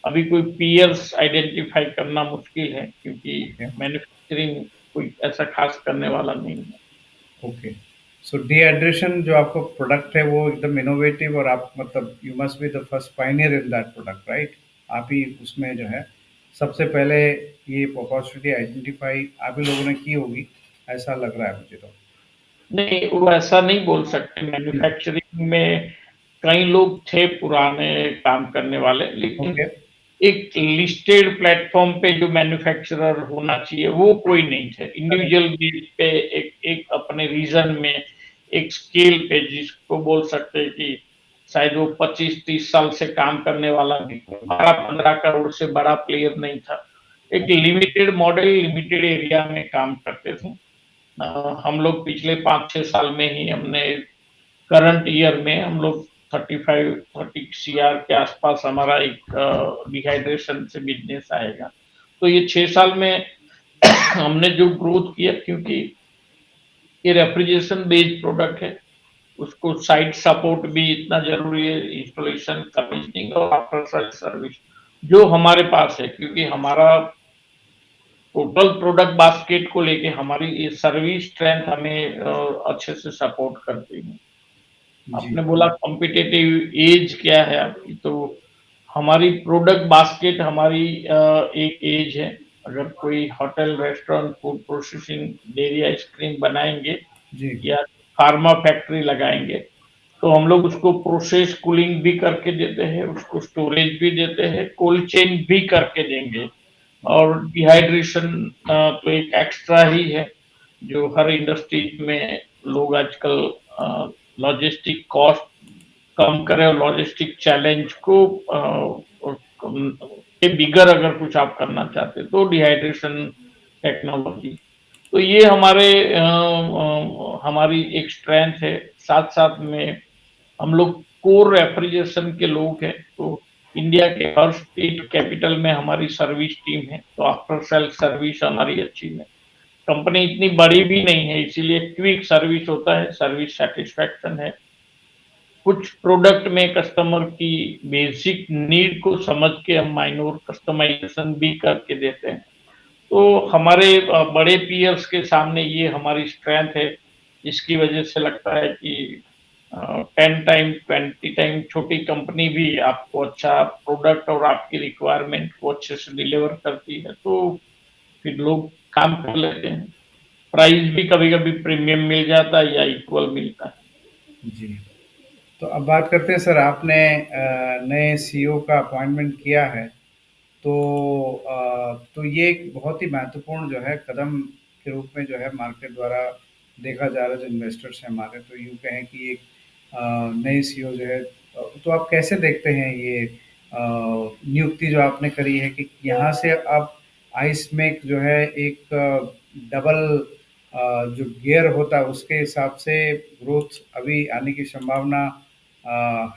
अभी कोई पीयर्स आइडेंटिफ़ाई करना मुश्किल है, क्योंकि ओके। मैन्युफैक्चरिंग कोई ऐसा ख़ास करने वाला नहीं है। ओके। सो डिहाइड्रेशन जो आपका प्रोडक्ट है वो एकदम इनोवेटिव और आप मतलब you must be the first Pioneer in that product right? आप ही उसमें जो है सबसे पहले ये अपॉर्चुनिटी आइडेंटिफाई आप ही लोगों ने की होगी, ऐसा लग रहा है मुझे तो। नहीं, वो ऐसा नहीं बोल सकते, जी। मैन्युफैक्चरिंग में कई लोग थे पुराने काम करने वाले, लेकिन ओके। एक लिस्टेड प्लेटफ़ॉर्म पे जो मैन्युफैक्चरर होना चाहिए, वो कोई नहीं थे। करेक्ट। इंडिविजुअल बेस पे एक एक अपने रीजन में, एक स्केल पे जिसको बोल सकते हैं कि शायद वो 25-30 साल से काम करने वाला भी 12-15 करोड़ से बड़ा प्लेयर नहीं था। एक लिमिटेड मॉडल, लिमिटेड एरिया में काम करते थे। हम लोग पिछले 5-6 साल में ही हमने करंट ईयर में हम लोग 35-30 सीआर के आसपास हमारा एक डिहाइड्रेशन से बिज़नेस आएगा। तो ये 6 साल में हमने जो ग्रोथ किया, क्योंकि ये रेफ्रिजरेशन बेस्ड प्रोडक्ट है, उसको साइट सपोर्ट भी इतना ज़रूरी है, इंस्टॉलेशन, कमीशनिंग और आफ्टर सेल सर्विस जो हमारे पास है, क्योंकि हमारा टोटल प्रोडक्ट बास्केट को लेके हमारी ये सर्विस स्ट्रेंथ हमें अच्छे से सपोर्ट करती है। जी। आपने बोला कॉम्पिटिटिव एज क्या है आपकी, तो हमारी प्रोडक्ट बास्केट हमारी एक एज है। अगर कोई hotel, restaurant, food processing, dairy ice cream बनाएँगे जी। या फार्मा फैक्ट्री लगाएँगे, तो हम लोग उसको प्रोसेस कूलिंग भी करके देते हैं, उसको स्टोरेज भी देते हैं, कोल्ड चेन भी करके देंगे। और डिहाइड्रेशन तो एक एक्स्ट्रा ही है, जो हर इंडस्ट्री में लोग आजकल लॉजिस्टिक कॉस्ट कम करें और लॉजिस्टिक चैलेंज को के बिगर अगर कुछ आप करना चाहते हैं तो डिहाइड्रेशन टेक्नोलॉजी। तो ये हमारी एक स्ट्रेंथ है। साथ-साथ में हम लोग कोर रेफ्रिजरेशन के लोग हैं, तो इंडिया के हर स्टेट कैपिटल में हमारी सर्विस टीम है, तो आफ्टर सेल सर्विस हमारी अच्छी है। कंपनी इतनी बड़ी भी नहीं है, इसीलिए क्विक सर्विस होता है, सर्विस सैटिस्फैक्शन है। कुछ प्रोडक्ट में कस्टमर की बेसिक नीड को समझ के हम माइनर कस्टमाइजेशन भी करके देते हैं। तो हमारे बड़े पीयर्स के सामने ये हमारी स्ट्रेंथ है, जिसकी वजह से लगता है कि 10 टाइम, 20 टाइम छोटी कंपनी भी आपको अच्छा प्रोडक्ट और आपकी रिक्वायरमेंट को अच्छे से डिलीवर करती है, तो फिर लोग काम कर लेते हैं। प्राइस भी कभी-कभी प्रीमियम मिल जाता है या इक्वल मिलता है। जी। तो अब बात करते हैं सर, आपने नए सीईओ का अपॉइंटमेंट किया है। तो तो ये एक बहुत ही महत्वपूर्ण जो है कदम के रूप में जो है मार्केट द्वारा देखा जा रहा है, जो इन्वेस्टर्स हैं हमारे, तो यूँ कहें कि एक नई सीईओ जो है, तो आप कैसे देखते हैं ये नियुक्ति जो आपने करी है कि यहाँ से अब आइस मेक जो है एक डबल जो गियर होता है उसके हिसाब से ग्रोथ अभी आने की संभावना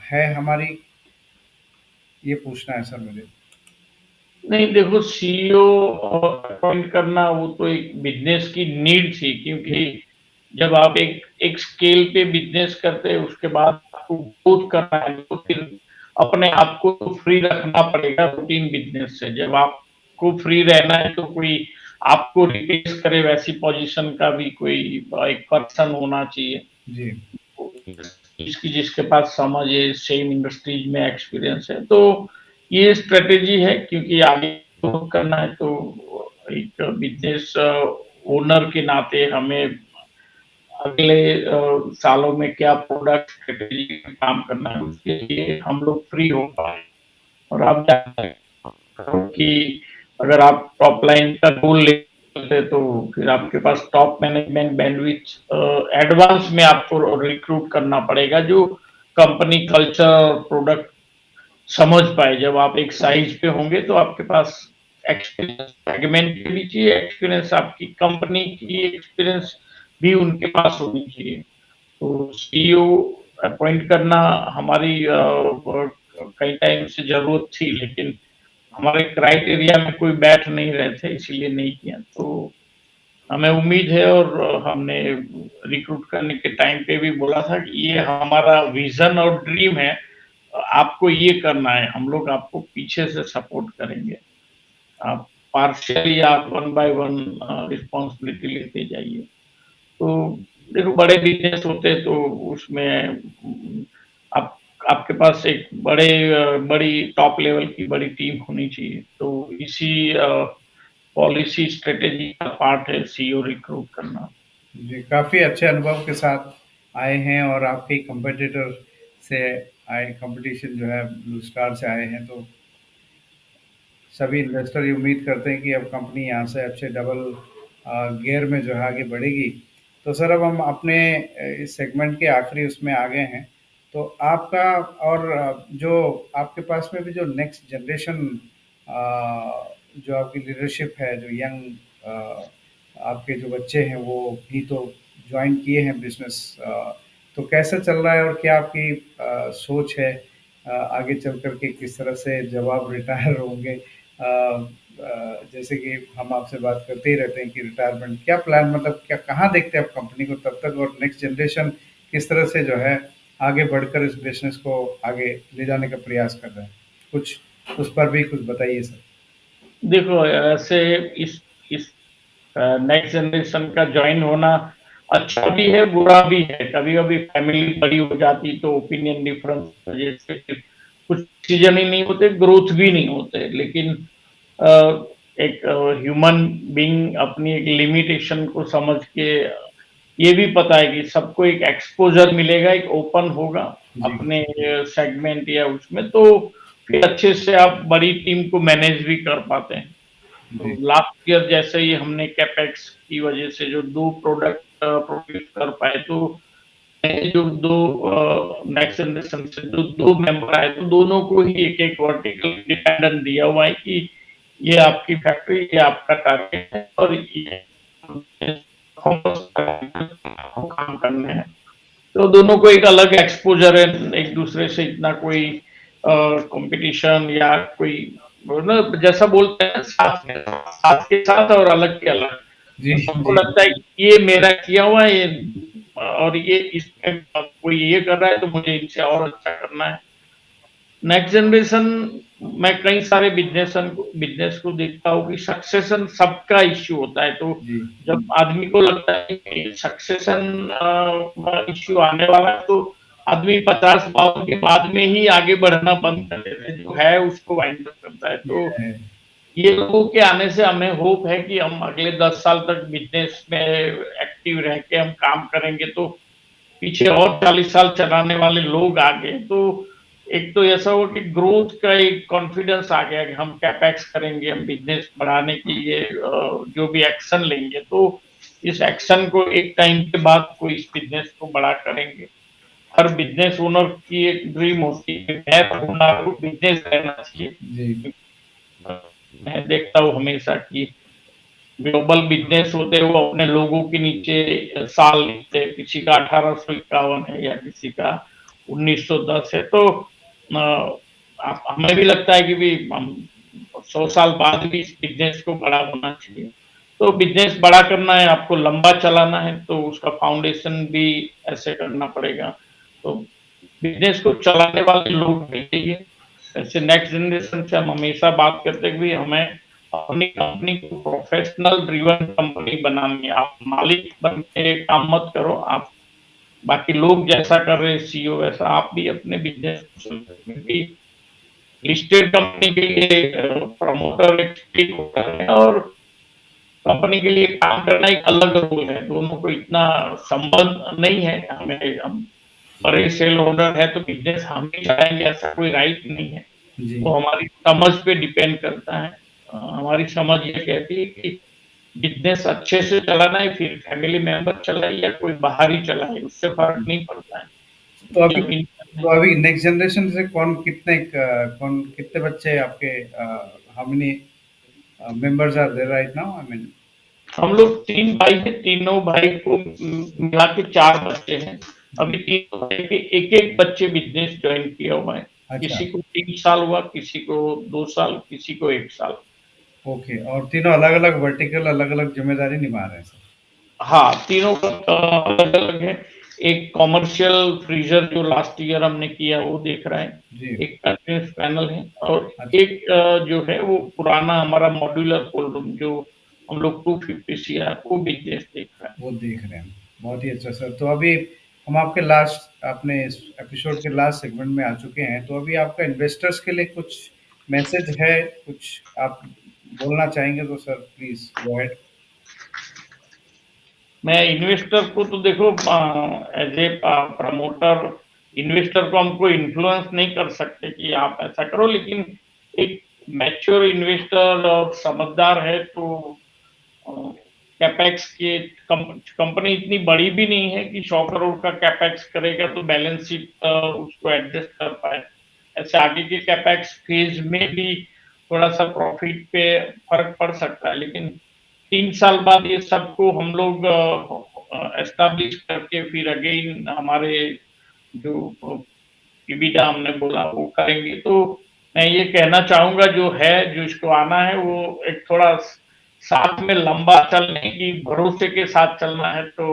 है हमारी, ये पूछना है सर मुझे। नहीं देखो सीईओ अपॉइंट करना वो तो एक बिज़नेस की नीड थी क्योंकि जब आप एक एक स्केल पे बिज़नेस करते हैं उसके बाद आपको ग्रोथ करना है तो फिर अपने आप को फ्री रखना पड़ेगा रूटीन बिज़नेस से। जब आपको फ्री रहना है तो कोई आपको रिप्लेस करे वैसी पोज़ीशन का भी कोई एक पर्सन होना चाहिए। जी। जिसकी जिसके पास समझ है, सेम इंडस्ट्रीज में एक्सपीरियंस है, तो ये स्ट्रेटेजी है क्योंकि आगे ग्रोथ करना है तो एक बिजनेस ओनर के नाते हमें अगले सालों में क्या प्रोडक्ट स्ट्रेटेजी पे काम करना है, उसके लिए हम लोग फ्री हो पाएँ। और आप जानते हैं कि अगर आप टॉप लाइन का गोल लेते हैं तो फिर आपके पास टॉप मैनेजमेंट बैंडविड्थ एडवांस में आपको रिक्रूट करना पड़ेगा जो कंपनी कल्चर और प्रोडक्ट समझ पाए। जब आप एक साइज पे होंगे तो आपके पास एक्सपीरियंस सेगमेंट के भी चाहिए, एक्सपीरियंस आपकी कंपनी की एक्सपीरियंस भी उनके पास होनी चाहिए। तो सीईओ अपॉइंट करना हमारी कई टाइम से ज़रूरत थी, लेकिन हमारे क्राइटेरिया में कोई बैठ नहीं रहे थे, इसीलिए नहीं किया। तो हमें उम्मीद है और हमने रिक्रूट करने के टाइम पे भी बोला था कि ये हमारा विज़न और ड्रीम है। आपको ये करना है, हम लोग आपको पीछे से सपोर्ट करेंगे। आप पार्शियली आप वन बाय वन रिस्पॉन्सिबिलिटी लेते जाइए। तो देखो बड़े बिज़नेस होते हैं तो उसमें आप आपके पास एक बड़ी टॉप लेवल की बड़ी टीम होनी चाहिए। तो इसी पॉलिसी स्ट्रैटेजी का पार्ट है सीईओ रिक्रूट करना। जी, काफ़ी अच्छे अनुभव के साथ आए हैं और आपके कंपटीटर से आए, कंपटीशन जो है ब्लू स्टार से आए हैं, तो सभी इन्वेस्टर ये उम्मीद करते हैं कि अब कंपनी यहाँ से अच्छे डबल गियर में जो है आगे बढ़ेगी। तो सर अब हम अपने इस सेगमेंट के आखिरी उसमें आ गए हैं। तो आपका और जो आपके पास में भी जो नेक्स्ट जनरेशन जो आपकी लीडरशिप है, जो यंग आपके जो बच्चे हैं वो भी तो ज्वाइन किए हैं बिजनेस, तो कैसा चल रहा है और क्या आपकी सोच है आगे चल कर के किस तरह से जब आप रिटायर होंगे, जैसे कि हम आपसे बात करते ही रहते हैं कि रिटायरमेंट क्या प्लान, मतलब क्या कहाँ देखते हैं आप कंपनी को तब तक, और नेक्स्ट जनरेशन किस तरह से जो है आगे बढ़कर इस बिजनेस को आगे ले जाने का प्रयास कर रहे हैं, कुछ उस पर भी कुछ बताइए सर। देखो ऐसे इस नेक्स्ट जनरेशन का जॉइन होना अच्छा भी है, बुरा भी है। कभी-कभी फैमिली बड़ी हो जाती तो ओपिनियन डिफरेंस की वजह से कुछ डिसीजन ही नहीं होते, ग्रोथ भी नहीं होते। लेकिन अ, एक ह्यूमन बीइंग अपनी एक लिमिटेशन को समझ के ये भी पता है कि सबको एक एक्सपोज़र मिलेगा, एक ओपन होगा जी, अपने सेगमेंट या उसमें, तो फिर अच्छे से आप बड़ी टीम को मैनेज भी कर पाते हैं। तो जी, लास्ट ईयर जैसे ही हमने कैपेक्स की वजह से जो 2 प्रोडक्ट प्रोड्यूस कर पाए, तो नए जो 2 नेक्स्ट जनरेशन से जो 2 मेंबर आए, तो दोनों को ही एक-एक वर्टिकल इंडिपेंडेंट दिया हुआ है कि ये आपकी फैक्ट्री, ये आपका टारगेट है और ये आपको काम करने हैं। तो दोनों को एक अलग एक्सपोज़र है, एक दूसरे से इतना कोई कॉम्पिटिशन या कोई वो ना जैसा बोलते हैं साथ के साथ और अलग के अलग। जी, तो सबको जी, लगता है कि ये मेरा किया हुआ है, ये और ये इसमें कोई ये कर रहा है तो मुझे इनसे और अच्छा करना है। नेक्स्ट जनरेशन मैं कई सारे बिज़नेस को देखता हूँ कि सक्सेशन सबका इश्यू होता है, तो जी, जब आदमी को लगता है कि सक्सेशन का इश्यू आने वाला है, तो आदमी 50-52 के बाद में ही आगे बढ़ना बंद कर देता है, जो है उसको वाइंड अप करता है। ये तो है। ये लोगों के आने से हमें होप है कि हम अगले 10 साल तक बिज़नेस में एक्टिव रह के हम काम करेंगे, तो पीछे और 40 साल चलाने वाले लोग आ गए, तो एक तो ऐसा हुआ कि ग्रोथ का एक कॉन्फिडेंस आ गया कि हम कैपेक्स करेंगे, हम बिज़नेस बढ़ाने के लिए जो भी एक्शन लेंगे, तो इस एक्शन को एक टाइम के बाद कोई इस बिज़नेस को बड़ा करेंगे। हर बिज़नेस ओनर की एक ड्रीम होती है कि मैं अपना बिज़नेस रहना जी, चाहिए। अ, मैं देखता हूँ हमेशा कि ग्लोबल बिज़नेस होते हैं, वो अपने लोगों के नीचे साल लिखते हैं, किसी का 1851 है या किसी का 1910 है, तो आप हमें भी लगता है कि भी हम 100 साल बाद भी इस बिज़नेस को बड़ा होना चाहिए। तो बिज़नेस बड़ा करना है, आपको लंबा चलाना है, तो उसका फाउंडेशन भी ऐसे करना पड़ेगा। तो बिज़नेस को चलाने वाले लोग भी चाहिए। ऐसे नेक्स्ट जनरेशन से हम हमेशा बात करते हैं कि भई हमें अपनी कंपनी को प्रोफेशनल ड्रिवन कंपनी बनानी है। आप मालिक बन के काम मत करो, आप बाकी लोग जैसा कर रहे हैं सीईओ वैसा आप भी अपने बिज़नेस को चलाओ, क्योंकि लिस्टेड कंपनी के लिए प्रमोटर एक स्टेक होल्डर है और कंपनी के लिए काम करना एक अलग रोल है। दोनों को इतना संबंध नहीं है। हमें हम बड़े शेयर होल्डर है तो बिज़नेस हम ही चलाएँगे ऐसा कोई राइट नहीं है। जी। वो हमारी समझ पे डिपेंड करता है। हमारी समझ ये कहती है कि बिज़नेस अच्छे से चलाना है, फिर फैमिली मेंबर चलाए या कोई बाहर ही चलाए, उससे फ़र्क नहीं पड़ता है। तो अभी क्योंकि तो अभी नेक्स्ट जनरेशन से कौन कितने बच्चे आपके how many members are there right now? I mean हम लोग 3 भाई हैं, तीनों भाई को मिला के 4 बच्चे हैं। जी, अभी तीनों भाई के एक-एक बच्चे बिज़नेस जॉइन किया हुआ है। अच्छा, किसी को 3 साल हुआ, किसी को 2 साल, किसी को 1 साल। ओके और तीनों अलग-अलग वर्टिकल अलग-अलग ज़िम्मेदारी निभा रहे हैं सब। हाँ, तीनों का अलग-अलग है। एक कमर्शियल फ्रीज़र जो लास्ट ईयर हमने किया वो देख रहा है। जी, एक कंटीन्यूअस पैनल है और अच्छा, एक जो है वो पुराना हमारा मॉड्यूलर कोल्ड रूम जो हम लोग 250 सीआर वो बिज़नेस देख रहा है। वो देख रहे हैं। बहुत ही अच्छा सर। तो अभी हम आपके लास्ट अपने इस एपिसोड के लास्ट सेगमेंट में आ चुके हैं। तो अभी आपका इन्वेस्टर्स के लिए कुछ मैसेज है, कुछ आप बोलना चाहेंगे तो सर प्लीज़ गो अहेड। मैं इन्वेस्टर को तो देखो एज़ ए प्रमोटर इन्वेस्टर को हमको इन्फ्लुएंस नहीं कर सकते कि आप ऐसा करो, लेकिन एक मैच्योर इन्वेस्टर और समझदार है तो अ, कैपेक्स के कंपनी इतनी बड़ी भी नहीं है कि 100 करोड़ का कैपेक्स करेगा तो बैलेंस शीट उसको एडजस्ट कर पाए। ऐसे आगे के कैपेक्स फेज़ में भी थोड़ा-सा प्रॉफिट पे फ़र्क पड़ सकता है, लेकिन 3 साल बाद ये सबको हम लोग एस्टेब्लिश करके फिर अगेन हमारे जो EBITDA हमने बोला वो करेंगे। तो मैं ये कहना चाहूँगा जो है, जो इसको आना है वो एक थोड़ा साथ में लंबा चलने की भरोसे के साथ चलना है तो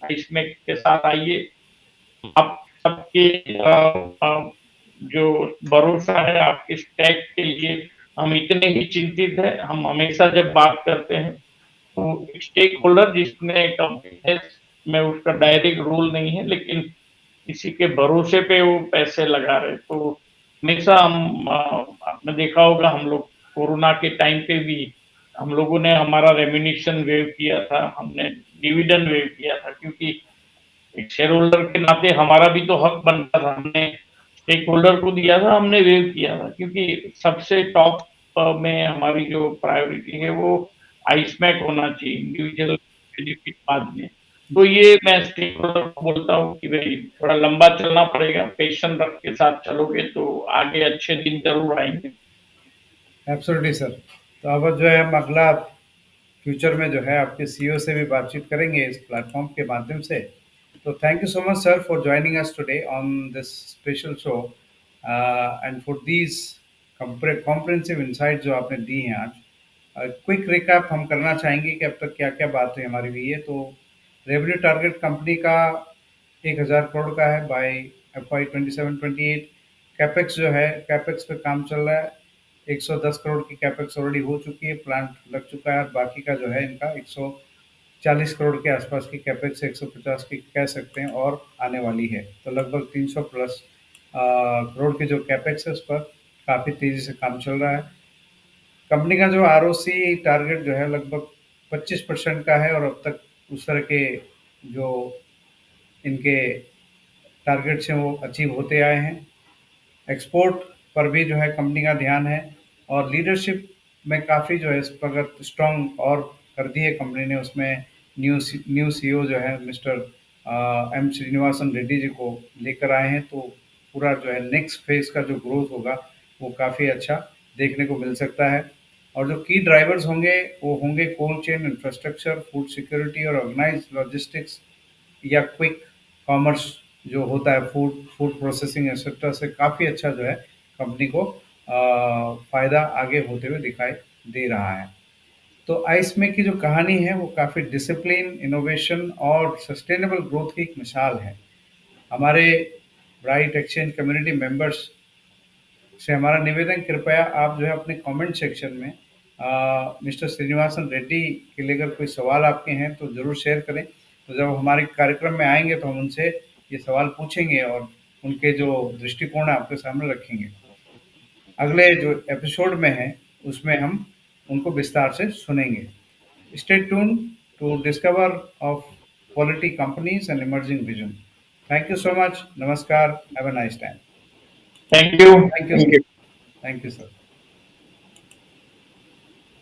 इसमें के साथ आइए। आप सबके जो भरोसा है आपके स्टैक के लिए हम इतने ही चिंतित हैं। हम हमेशा जब बात करते हैं तो स्टेक होल्डर जिसने कंपनी में उसका डायरेक्ट रोल नहीं है, लेकिन किसी के भरोसे पे वो पैसे लगा रहे। तो हमेशा आपने देखा होगा हम लोग कोरोना के टाइम पे भी हम लोगों ने हमारा रेम्युनेशन वेव किया था, हमने डिविडेंड वेव किया था क्योंकि एक शेयर होल्डर के नाते हमारा भी तो हक बनता था। हमने स्टेक होल्डर को दिया था, हमने वेव किया था क्योंकि सबसे टॉप में हमारी जो प्रायोरिटी है वो आईस्मैक होना चाहिए, इंडिविजुअल बेनिफिट बाद में। तो ये मैं स्टेक होल्डर को बोलता हूँ कि भई थोड़ा लंबा चलना पड़ेगा, पेशेंस रख के साथ चलोगे तो आगे अच्छे दिन ज़रूर आएँगे। Absolutely sir. तो अब जो है हम अगला फ्यूचर में जो है आपके सीईओ से भी बातचीत करेंगे इस प्लेटफॉर्म के माध्यम से। तो thank you so much sir for joining us today on this special show and for these comprehensive insight जो आपने दी हैं आज। क्विक रिकैप हम करना चाहेंगे कि अब तक क्या-क्या बातें हमारी हुई है। तो रेवेन्यू टारगेट कंपनी का 1000 करोड़ का है बाय एफवाई 27-28। कैपेक्स जो है कैपेक्स पे काम चल रहा है। 110 करोड़ की कैपेक्स ऑलरेडी हो चुकी है, प्लांट लग चुका है और बाकी का जो है इनका 140 करोड़ के आसपास की कैपेक्स 150 की कह सकते हैं और आने वाली है। तो लगभग 300 प्लस करोड़ की जो कैपेक्स है उस पर काफ़ी तेज़ी से काम चल रहा है। कंपनी का जो आरओसी टारगेट जो है लगभग 25% का है और अब तक उस तरह के जो इनके टारगेट्स हैं वो अचीव होते आए हैं। एक्सपोर्ट पर भी जो है कंपनी का ध्यान है और लीडरशिप में काफ़ी जो है इस प्रगत स्ट्रॉन्ग और कर दी है कंपनी ने। उसमें न्यू सीईओ जो है मिस्टर एम श्रीनिवासन रेड्डी जी को लेकर आए हैं। तो पूरा जो है नेक्स्ट फेज का जो ग्रोथ होगा वो काफ़ी अच्छा देखने को मिल सकता है। और जो की ड्राइवर्स होंगे वो होंगे cold chain infrastructure, food security और ऑर्गेनाइज लॉजिस्टिक्स या क्विक कॉमर्स जो होता है फूड फूड प्रोसेसिंग एक्सेट्रा से काफ़ी अच्छा जो है कंपनी को फ़ायदा आगे होते हुए दिखाई दे रहा है। तो आइसमेक की जो कहानी है वो काफ़ी डिसिप्लिन, इनोवेशन और सस्टेनेबल ग्रोथ की एक मिसाल है। हमारे ब्राइट एक्सचेंज कम्युनिटी मेंबर्स से हमारा निवेदन, कृपया आप जो है अपने कमेंट सेक्शन में मिस्टर श्रीनिवासन रेड्डी के लेकर कोई सवाल आपके हैं तो ज़रूर शेयर करें। तो जब हमारे कार्यक्रम में आएंगे तो हम उनसे ये सवाल पूछेंगे और उनके जो दृष्टिकोण है आपके सामने रखेंगे। अगले जो एपिसोड में है उसमें हम उनको विस्तार से सुनेंगे। Stay tune to discover of quality companies and emerging vision. Thank you so much. नमस्कार। Have a nice time. Thank you. Thank you sir. Thank you sir.